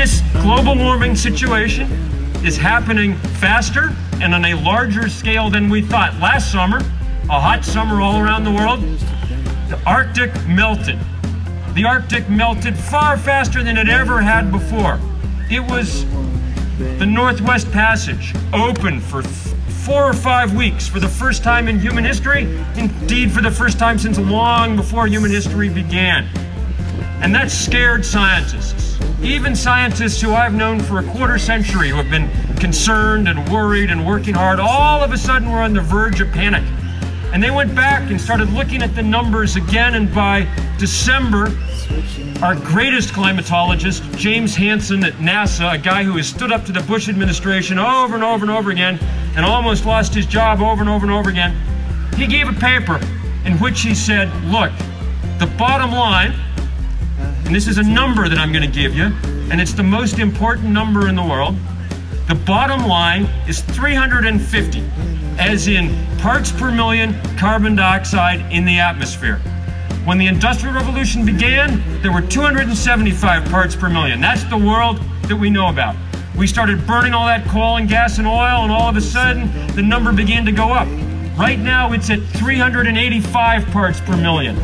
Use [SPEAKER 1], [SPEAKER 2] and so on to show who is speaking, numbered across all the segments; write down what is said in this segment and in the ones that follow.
[SPEAKER 1] This global warming situation is happening faster and on a larger scale than we thought. Last summer, a hot summer all around the world, the Arctic melted. The Arctic melted far faster than it ever had before. It was the Northwest Passage, open for 4 or 5 weeks for the first time in human history, indeed for the first time since long before human history began. And that scared scientists. Even scientists who I've known for a quarter century who have been concerned and worried and working hard, all of a sudden were on the verge of panic. And they went back and started looking at the numbers again, and by December, our greatest climatologist, James Hansen at NASA, a guy who has stood up to the Bush administration over and over and over again and almost lost his job over and over and over again, he gave a paper in which he said, look, the bottom line, and this is a number that I'm going to give you, and it's the most important number in the world, the bottom line is 350, as in parts per million carbon dioxide in the atmosphere. When the Industrial Revolution began, there were 275 parts per million. That's the world that we know about. We started burning all that coal and gas and oil, and all of a sudden, the number began to go up. Right now, it's at 385 parts per million.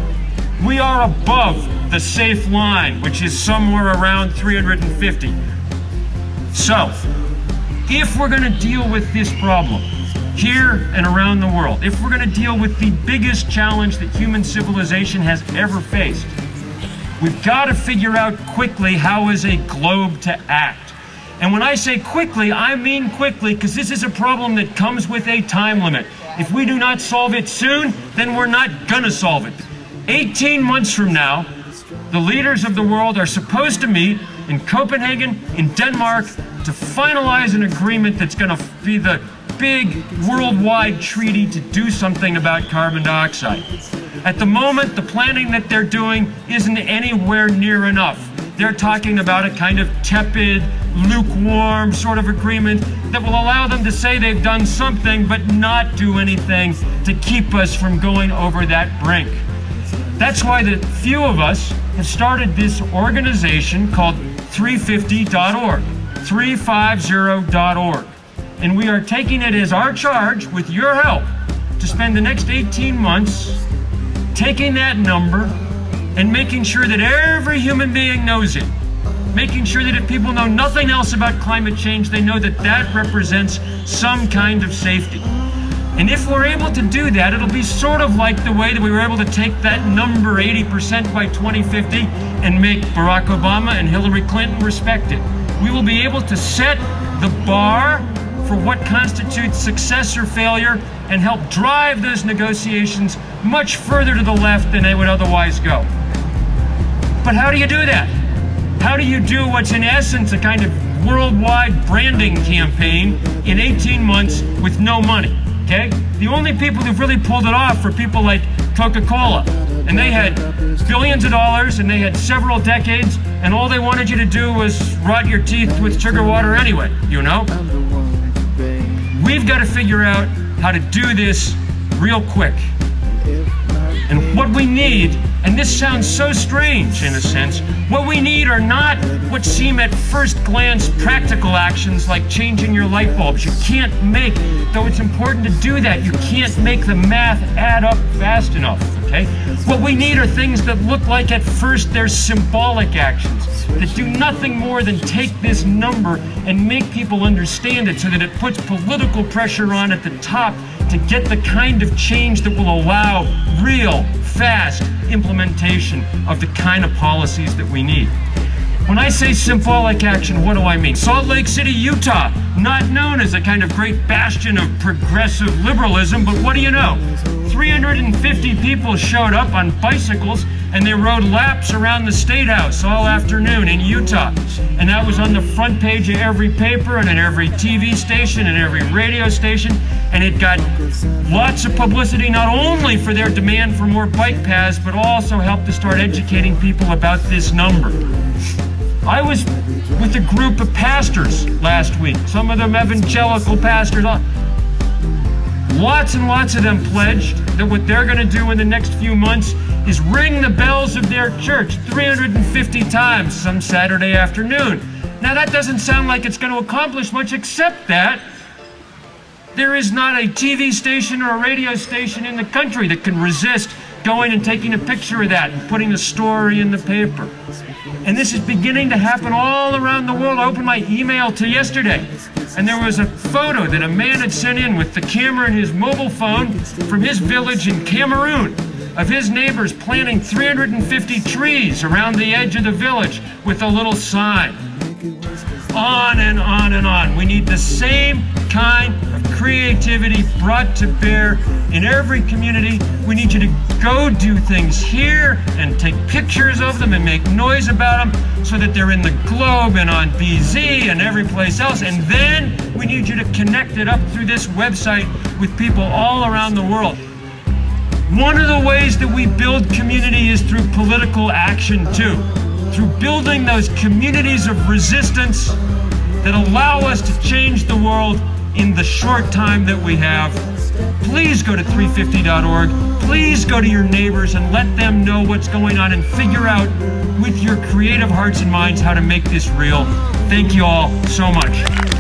[SPEAKER 1] We are above the safe line, which is somewhere around 350. So, if we're going to deal with this problem, here and around the world, if we're going to deal with the biggest challenge that human civilization has ever faced, we've got to figure out quickly how as a globe to act. And when I say quickly, I mean quickly, because this is a problem that comes with a time limit. If we do not solve it soon, then we're not going to solve it. 18 months from now, the leaders of the world are supposed to meet in Copenhagen, in Denmark, to finalize an agreement that's going to be the big worldwide treaty to do something about carbon dioxide. At the moment, the planning that they're doing isn't anywhere near enough. They're talking about a kind of tepid, lukewarm sort of agreement that will allow them to say they've done something but not do anything to keep us from going over that brink. That's why the few of us have started this organization called 350.org, 350.org. And we are taking it as our charge, with your help, to spend the next 18 months taking that number and making sure that every human being knows it. Making sure that if people know nothing else about climate change, they know that that represents some kind of safety. And if we're able to do that, it'll be sort of like the way that we were able to take that number 80% by 2050 and make Barack Obama and Hillary Clinton respect it. We will be able to set the bar for what constitutes success or failure and help drive those negotiations much further to the left than they would otherwise go. But how do you do that? How do you do what's in essence a kind of worldwide branding campaign in 18 months with no money? Okay? The only people who've really pulled it off are people like Coca-Cola. And they had billions of dollars and they had several decades, and all they wanted you to do was rot your teeth with sugar water anyway, you know? We've got to figure out how to do this real quick. And what we need, and this sounds so strange in a sense, what we need are not what seem at first glance practical actions like changing your light bulbs. You can't make, though it's important to do that, you can't make the math add up fast enough, okay? What we need are things that look like at first they're symbolic actions, that do nothing more than take this number and make people understand it so that it puts political pressure on at the top to get the kind of change that will allow real, fast implementation of the kind of policies that we need. When I say symbolic action, what do I mean? Salt Lake City, Utah, not known as a kind of great bastion of progressive liberalism, but what do you know? 350 people showed up on bicycles and they rode laps around the State House all afternoon in Utah. And that was on the front page of every paper and in every TV station and every radio station. And it got lots of publicity, not only for their demand for more bike paths, but also helped to start educating people about this number. I was with a group of pastors last week, some of them evangelical pastors. Lots and lots of them pledged that what they're going to do in the next few months is ring the bells of their church 350 times some Saturday afternoon. Now that doesn't sound like it's going to accomplish much, except that there is not a TV station or a radio station in the country that can resist going and taking a picture of that and putting a story in the paper. And this is beginning to happen all around the world. I opened my email to yesterday, and there was a photo that a man had sent in with the camera and his mobile phone from his village in Cameroon of his neighbors planting 350 trees around the edge of the village with a little sign. On and on and on. We need the same kind of creativity brought to bear in every community. We need you to go do things here and take pictures of them and make noise about them so that they're in the Globe and on BZ and every place else. And then we need you to connect it up through this website with people all around the world. One of the ways that we build community is through political action too. Through building those communities of resistance that allow us to change the world in the short time that we have. Please go to 350.org. Please go to your neighbors and let them know what's going on and figure out with your creative hearts and minds how to make this real. Thank you all so much.